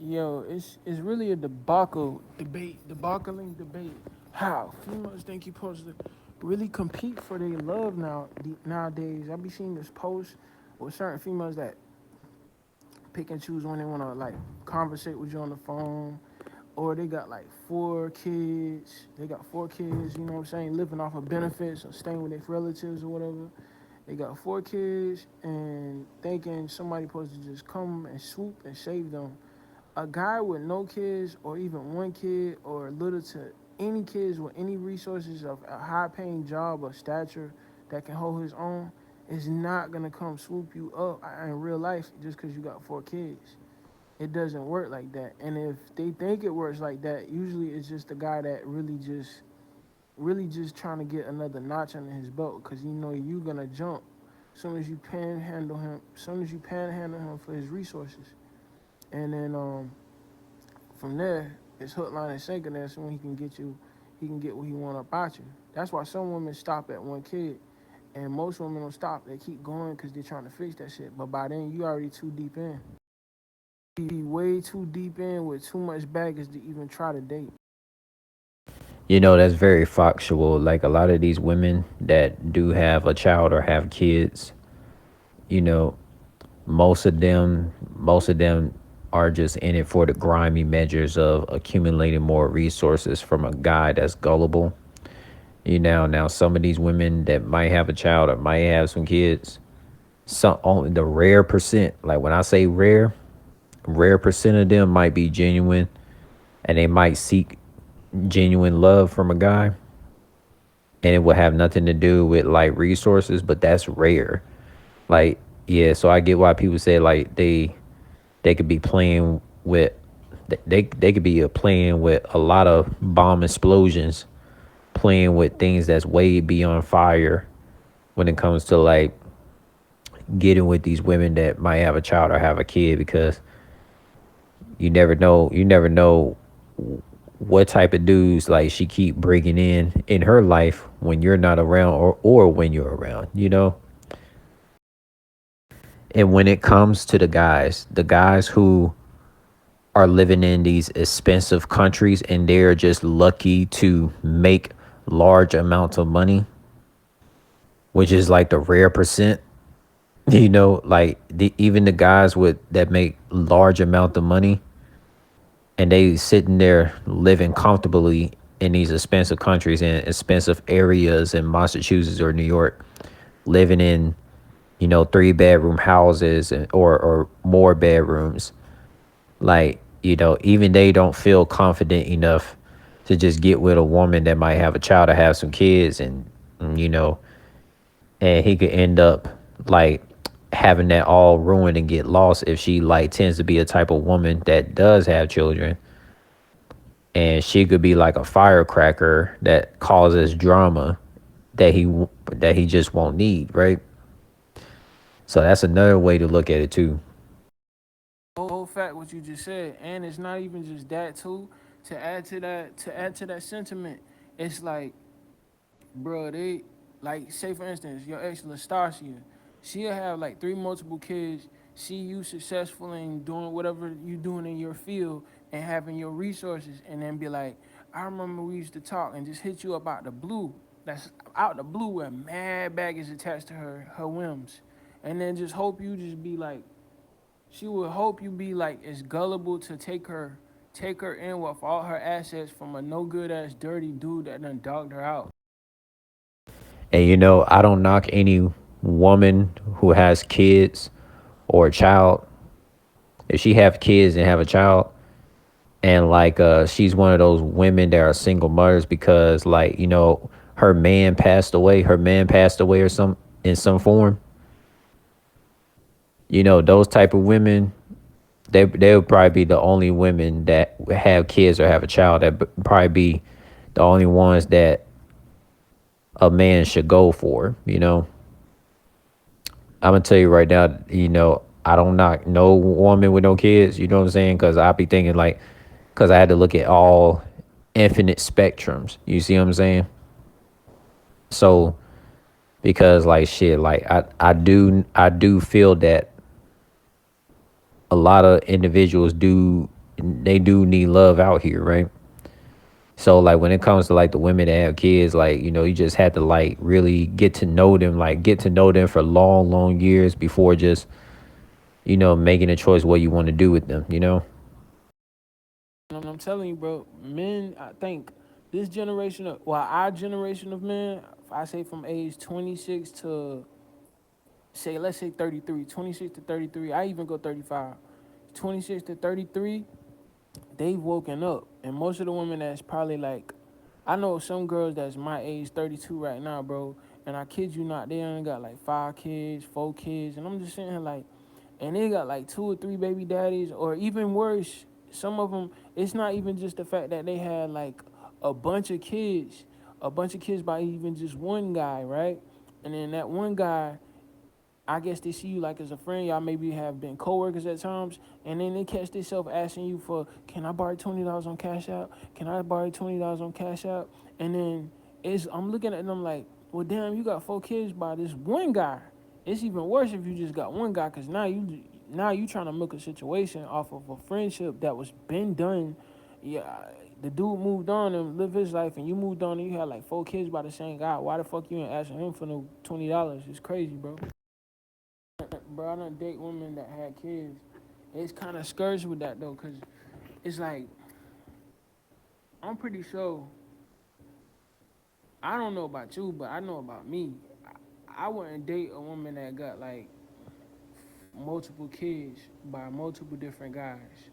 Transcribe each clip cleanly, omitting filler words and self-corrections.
Yo, it's really a debacling debate. How females think you supposed to really compete for their love nowadays? I be seeing this post with certain females that pick and choose when they want to like conversate with you on the phone, or they got like 4 kids. They got 4 kids. You know what I'm saying? Living off of benefits or staying with their relatives or whatever. They got 4 kids and thinking somebody supposed to just come and swoop and save them. A guy with no kids or even 1 kid or little to any kids with any resources of a high paying job or stature that can hold his own is not gonna come swoop you up in real life just because you got 4 kids. It doesn't work like that. And if they think it works like that, usually it's just a guy that really just trying to get another notch under his belt because you know you gonna jump soon as you panhandle him for his resources. And then from there, it's hook, line, and sinker. There, so when he can get what he want about you. That's why some women stop at 1 kid, and most women don't stop. They keep going because they're trying to fix that shit. But by then, you already too deep in. Be way too deep in with too much baggage to even try to date. That's very factual. Like a lot of these women that do have a child or have kids, you know, most of them are just in it for the grimy measures of accumulating more resources from a guy that's gullible. Now some of these women that might have a child or might have some kids, some only the rare percent, like when I say rare percent of them might be genuine and they might seek genuine love from a guy, and it will have nothing to do with like resources, but that's rare. Like, yeah, so I get why people say like they could be playing with they could be playing with a lot of bomb explosions, playing with things that's way beyond fire when it comes to like getting with these women that might have a child or have a kid, because you never know what type of dudes like she keep bringing in her life when you're not around, or when you're around. And when it comes to the guys who are living in these expensive countries and they're just lucky to make large amounts of money, which is like the rare percent. Like even the guys with that make large amount of money and they sitting there living comfortably in these expensive countries and expensive areas in Massachusetts or New York, living in 3 bedroom houses or more bedrooms. Like, even they don't feel confident enough to just get with a woman that might have a child or have some kids, and and he could end up like having that all ruined and get lost if she like tends to be a type of woman that does have children, and she could be like a firecracker that causes drama that he just won't need, right? So that's another way to look at it too. Whole fact what you just said, and it's not even just that too. To add to that sentiment, it's like, bro, they like say for instance, your ex Lastasia, she'll have like three multiple kids. See you successful in doing whatever you doing in your field and having your resources, and then be like, I remember we used to talk and just hit you up out the blue. That's out the blue where mad baggage attached to her whims, and then just hope you just be like, she would hope you be like as gullible to take her in with all her assets from a no good ass dirty dude that done dogged her out. And I don't knock any woman who has kids or a child. If she have kids and have a child, and like she's one of those women that are single mothers because like her man passed away or some in some form. Those type of women, they would probably be the only women that have kids or have a child, that probably be the only ones that a man should go for. I'm gonna tell you right now, I don't knock no woman with no kids. You know what I'm saying? Because I be thinking like, because I had to look at all infinite spectrums. You see what I'm saying? So because like shit, like I do feel that a lot of individuals do they do need love out here, right? So like when it comes to like the women that have kids, like you just had to like really get to know them, like get to know them for long, long years before just making a choice what you want to do with them. And I'm telling you, bro, men, I think this generation of, well, our generation of men, if I say from age 26 to say, let's say 33, 26 to 33, I even go 35. 26 to 33, they've woken up. And most of the women that's probably like, I know some girls that's my age, 32 right now, bro. And I kid you not, they only got like 5 kids, 4 kids. And I'm just sitting here like, and they got like 2 or 3 baby daddies, or even worse, some of them, it's not even just the fact that they had like a bunch of kids, a bunch of kids by even just one guy, right? And then that one guy, I guess they see you like as a friend. Y'all maybe have been coworkers at times, and then they catch themselves asking you for, "Can I borrow $20 on Cash App? Can I borrow $20 on Cash App?" And then I'm looking at them like, "Well, damn, you got 4 kids by this one guy." It's even worse if you just got one guy, cause now you trying to milk a situation off of a friendship that was been done. Yeah, the dude moved on and lived his life, and you moved on and you had like 4 kids by the same guy. Why the fuck you ain't asking him for no $20? It's crazy, bro. Bro, I don't date women that had kids. It's kind of scourge with that though, cause it's like I'm pretty sure. I don't know about you, but I know about me. I wouldn't date a woman that got like multiple kids by multiple different guys.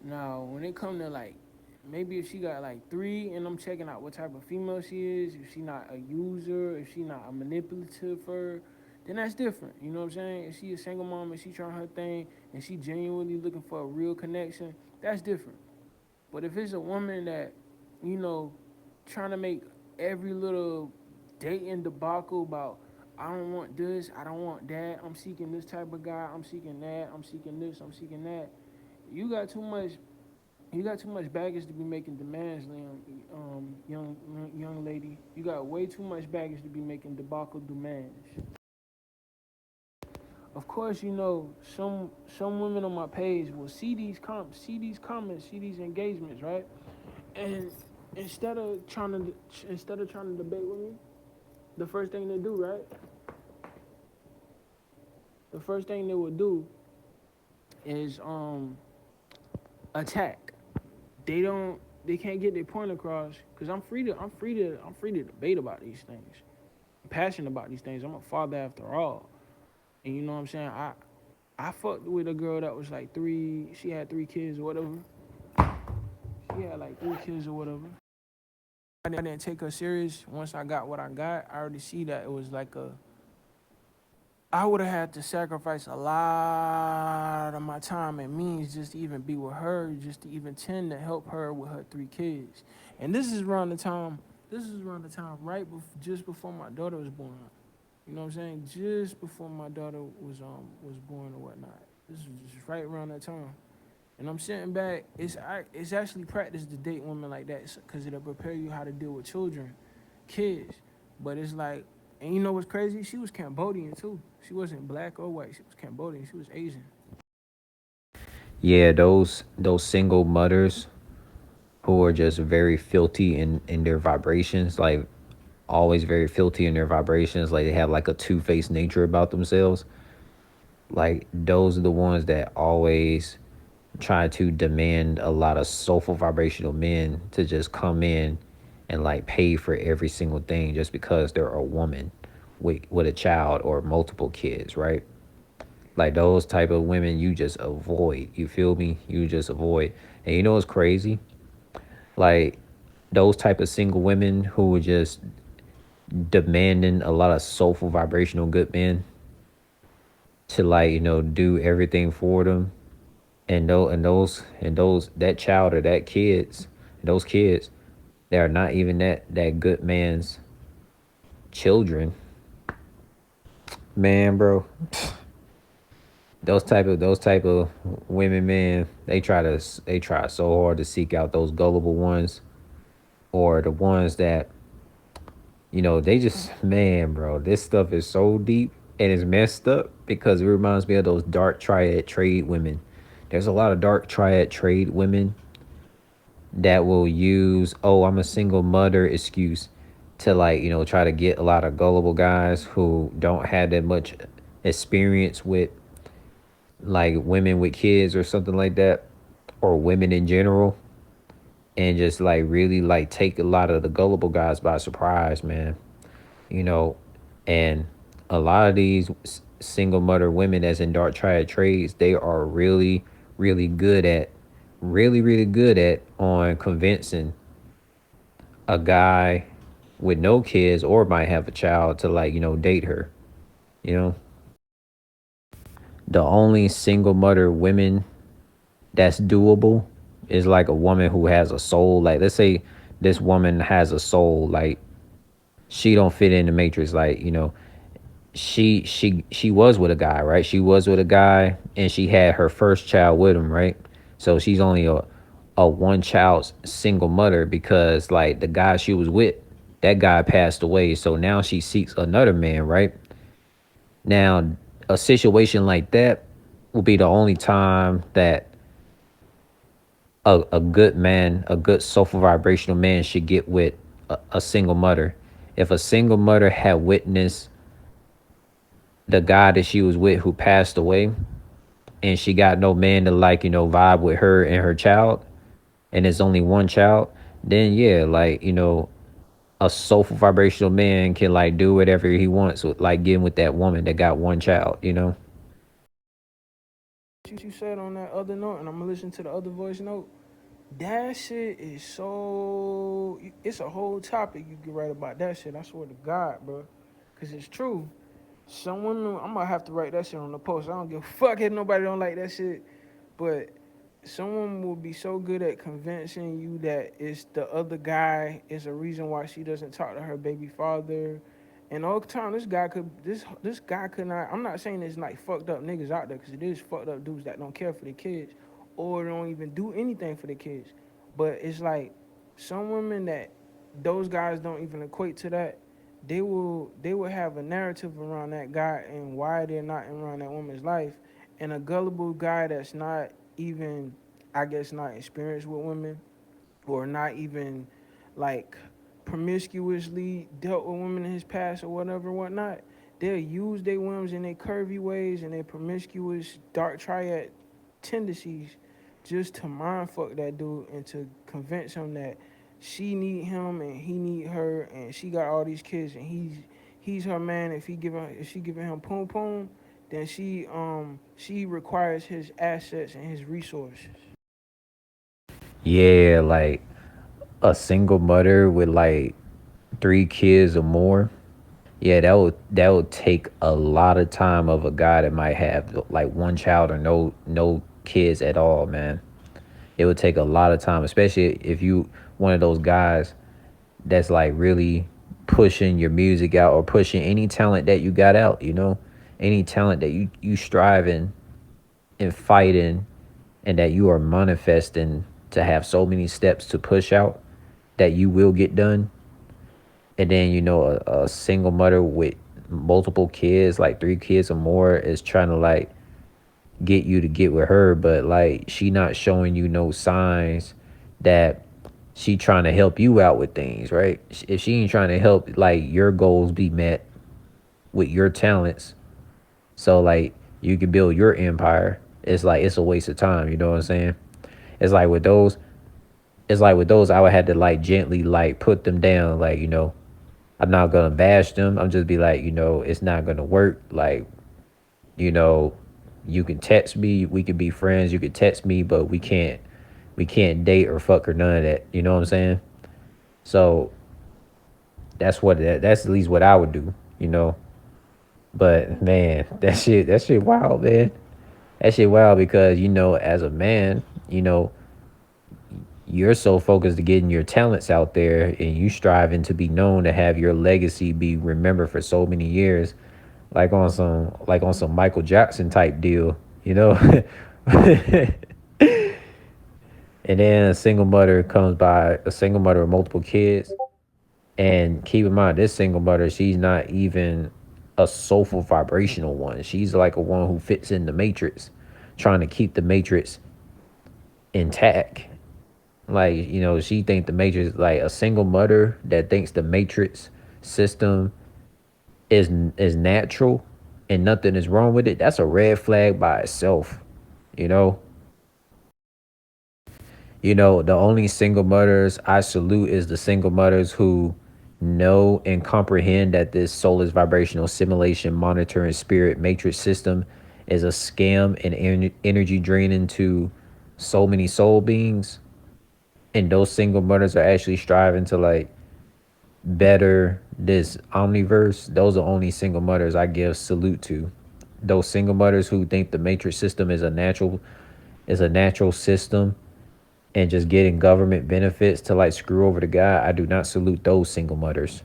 Now, when it come to like, maybe if she got like 3, and I'm checking out what type of female she is, if she not a user, if she not a manipulative her, then that's different. You know what I'm saying? If she a single mom and she trying her thing and she genuinely looking for a real connection, that's different. But if it's a woman that, you know, trying to make every little dating debacle about, I don't want this, I don't want that, I'm seeking this type of guy, I'm seeking that, I'm seeking this, I'm seeking that. You got too much you got too much baggage to be making demands, young lady. You got way too much baggage to be making debacle demands. Of course, some women on my page will see these engagements, right? And instead of trying to debate with me, the first thing they do, right? The first thing they will do is attack. They can't get their point across because I'm free to debate about these things. I'm passionate about these things. I'm a father after all. And you know what I'm saying? I fucked with a girl that was like 3, she had 3 kids or whatever. She had like 3 kids or whatever. I didn't take her serious. Once I got what I got, I already see that it was like I would have had to sacrifice a lot of my time and means just to even be with her, just to even tend to help her with her 3 kids. And this is around the time just before my daughter was born. You know what I'm saying? Just before my daughter was born or whatnot. This was just right around that time. And I'm sitting back. It's actually practice to date women like that because it'll prepare you how to deal with children, kids. But it's like, and you know what's crazy? She was Cambodian too. She wasn't black or white. She was Cambodian. She was Asian. Yeah, those single mothers who are just very filthy in their vibrations, like always very filthy in their vibrations, like they have like a two-faced nature about themselves. Like those are the ones that always try to demand a lot of soulful vibrational men to just come in and like pay for every single thing just because they're a woman with a child or multiple kids, right? Like those type of women you just avoid. You feel me? You just avoid. And you know what's crazy? Like those type of single women who are just demanding a lot of soulful vibrational good men to like do everything for them, and those that child or that kids those kids, they are not even that good man's children, man, bro. Those type of women, man, they try so hard to seek out those gullible ones, or the ones that they just, man, bro, this stuff is so deep and it's messed up because it reminds me of those dark triad trade women There's a lot of dark triad trade women that will use, oh, I'm a single mother excuse to, like, try to get a lot of gullible guys who don't have that much experience with like women with kids or something like that, or women in general, and just like really like take a lot of the gullible guys by surprise, man. you know, and a lot of these single mother women that's in dark triad trades, they are really, really good at, really good at on convincing a guy with no kids or might have a child to, like, date her. You know, the only single mother women that's doable is like a woman who has a soul. Like, let's say this woman has a soul, like she don't fit in the matrix, like, she was with a guy, right? She was with a guy and she had her first child with him, right? So she's only a one child single mother because, like, the guy she was with, that guy passed away. So now she seeks another man, right? Now, a situation like that will be the only time that a good man, a good soulful vibrational man should get with a single mother. If a single mother had witnessed the guy that she was with who passed away, and she got no man to, like, vibe with her and her child, and it's only one child, then yeah, like, a soulful vibrational man can, like, do whatever he wants with, like, getting with that woman that got one child. You said on that other note, and I'm gonna listen to the other voice note. That shit is so. It's a whole topic you can write about that shit. I swear to God, bro, because it's true. Some women, I'm gonna have to write that shit on the post. I don't give a fuck if nobody don't like that shit, but someone will be so good at convincing you that it's the other guy is a reason why she doesn't talk to her baby father. And all the time, this guy could not. I'm not saying there's like fucked up niggas out there, because it is fucked up dudes that don't care for their kids or don't even do anything for their kids. But it's like some women that those guys don't even equate to that. They will have a narrative around that guy and why they're not around that woman's life. And a gullible guy that's not even, I guess, not experienced with women, or not even like promiscuously dealt with women in his past or whatever, whatnot, they'll use their whims and their curvy ways and their promiscuous dark triad tendencies just to mind fuck that dude and to convince him that she need him and he need her, and she got all these kids and he's her man. If she giving him poom poom, then she requires his assets and his resources. Yeah, like a single mother with like three kids or more. Yeah, that would take a lot of time of a guy that might have like one child or no kids at all, man. It would take a lot of time, especially if you one of those guys that's like really pushing your music out or pushing any talent that you got out. Any talent that you striving and fighting, and that you are manifesting to have so many steps to push out that you will get done. And then, a single mother with multiple kids, like three kids or more, is trying to, like, get you to get with her, but like she not showing you no signs that she trying to help you out with things, right? If she ain't trying to help, like, your goals be met with your talents, so like you can build your empire, it's like it's a waste of time. You know what I'm saying? It's like with those, I would have to, like, gently, like, put them down, like, I'm not gonna bash them. I'm just be like, it's not gonna work. Like, you know, you can text me, we can be friends, you can text me, but we can't date or fuck or none of that. You know what I'm saying? So that's at least what I would do. But man, that shit wild, man. That shit wild because, as a man, you're so focused to getting your talents out there and you striving to be known, to have your legacy be remembered for so many years, like on some Michael Jackson type deal, you know. And then a single mother with multiple kids. And keep in mind, this single mother, she's not even a soulful vibrational one. She's like a one who fits in the matrix. trying to keep the matrix intact. Like, she think the matrix, like a single mother that thinks the matrix system is natural and nothing is wrong with it. That's a red flag by itself. You know, the only single mothers I salute is the single mothers who know and comprehend that this soulless vibrational simulation monitoring spirit matrix system is a scam and energy draining to so many soul beings. And those single mothers are actually striving to like better this omniverse. Those are only single mothers I give salute to. Those single mothers who think the matrix system is a natural system and just getting government benefits to like screw over the guy, I do not salute those single mothers.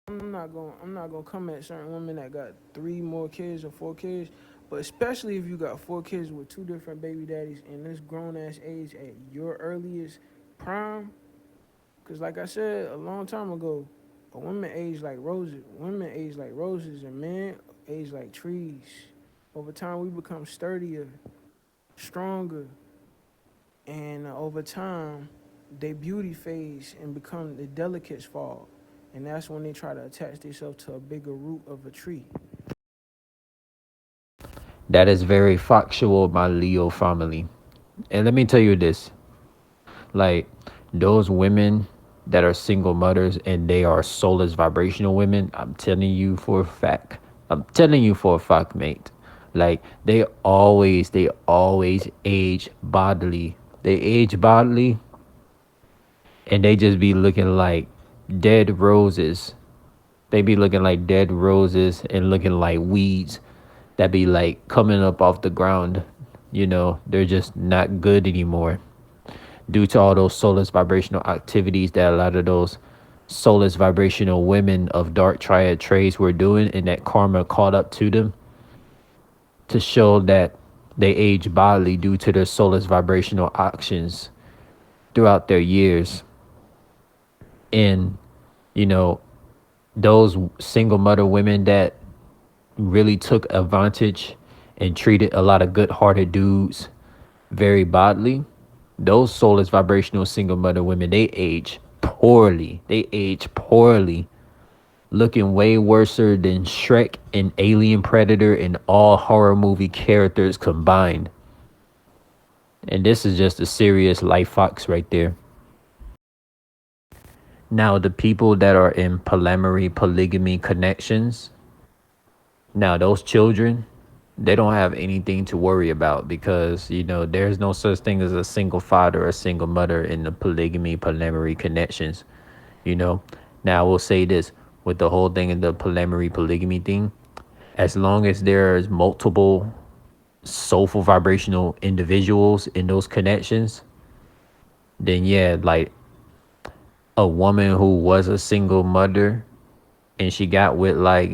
I'm not gonna come at certain women that got 3 more kids or 4 kids, but especially if you got 4 kids with 2 different baby daddies in this grown ass age at your earliest prime. Cause like I said a long time ago, a woman age like roses. Women age like roses, and men age like trees. Over time, we become sturdier, stronger, and over time, they beauty fades and become the delicates fall, and that's when they try to attach themselves to a bigger root of a tree. That is very factual, my Leo family. And let me tell you this, like those women that are single mothers and they are soulless vibrational women, I'm telling you for a fact. I'm telling you for a fact, mate. Like they always age bodily. They age bodily and they just be looking like dead roses. They be looking like dead roses and looking like weeds that be like coming up off the ground. They're just not good anymore due to all those soulless vibrational activities that a lot of those soulless vibrational women of dark triad traits were doing, and that karma caught up to them to show that they age bodily due to their soulless vibrational actions throughout their years. And, you know, those single mother women that really took advantage and treated a lot of good hearted dudes very badly, those soulless vibrational single mother women, they age poorly. They age poorly, looking way worse than Shrek and Alien Predator and all horror movie characters combined. And this is just a serious life fox right there. Now, the people that are in polygamy connections, now those children, they don't have anything to worry about because, there's no such thing as a single father or a single mother in the polygamy connections, you know. Now, I will say this with the whole thing in the polygamy thing, as long as there's multiple soulful vibrational individuals in those connections, then yeah, like a woman who was a single mother and she got with like,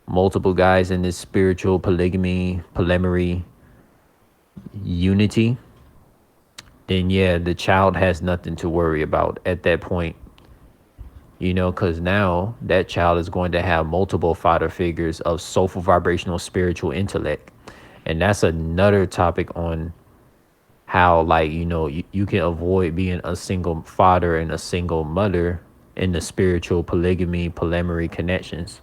multiple guys in this spiritual polyamory unity, then yeah, the child has nothing to worry about at that point, because now that child is going to have multiple father figures of soulful vibrational spiritual intellect. And that's another topic on how, like, you can avoid being a single father and a single mother in the spiritual polyamory connections.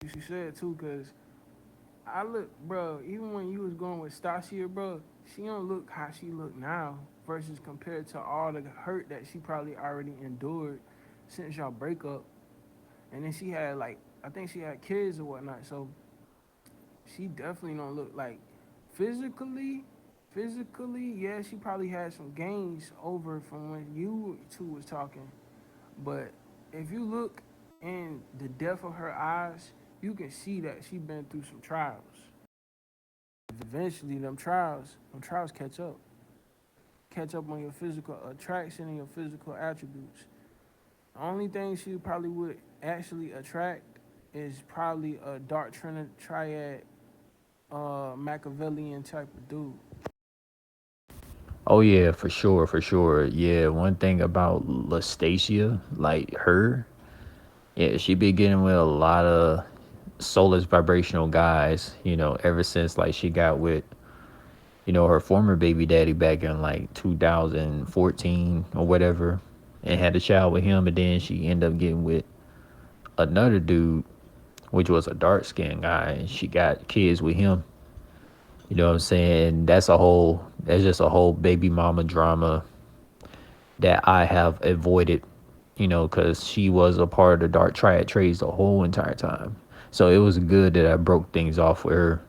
You said too, cause I look, bro. Even when you was going with Stacia, bro, she don't look how she look now versus compared to all the hurt that she probably already endured since y'all breakup. And then she had like, I think she had kids or whatnot. So she definitely don't look like physically. Physically, yeah, she probably had some gains over from when you two was talking. But if you look in the depth of her eyes, you can see that she been through some trials. Eventually, them trials catch up on your physical attraction and your physical attributes. The only thing she probably would actually attract is probably a dark triad, Machiavellian type of dude. Oh yeah, for sure, for sure. Yeah, one thing about Lastasia, like her, yeah, she be getting with a lot of soulless vibrational guys, ever since like she got with, her former baby daddy back in like 2014 or whatever, and had a child with him, and then she ended up getting with another dude, which was a dark skinned guy, and she got kids with him. You know what I'm saying? That's just a whole baby mama drama that I have avoided, because she was a part of the dark triad trades the whole entire time. So it was good that I broke things off with her.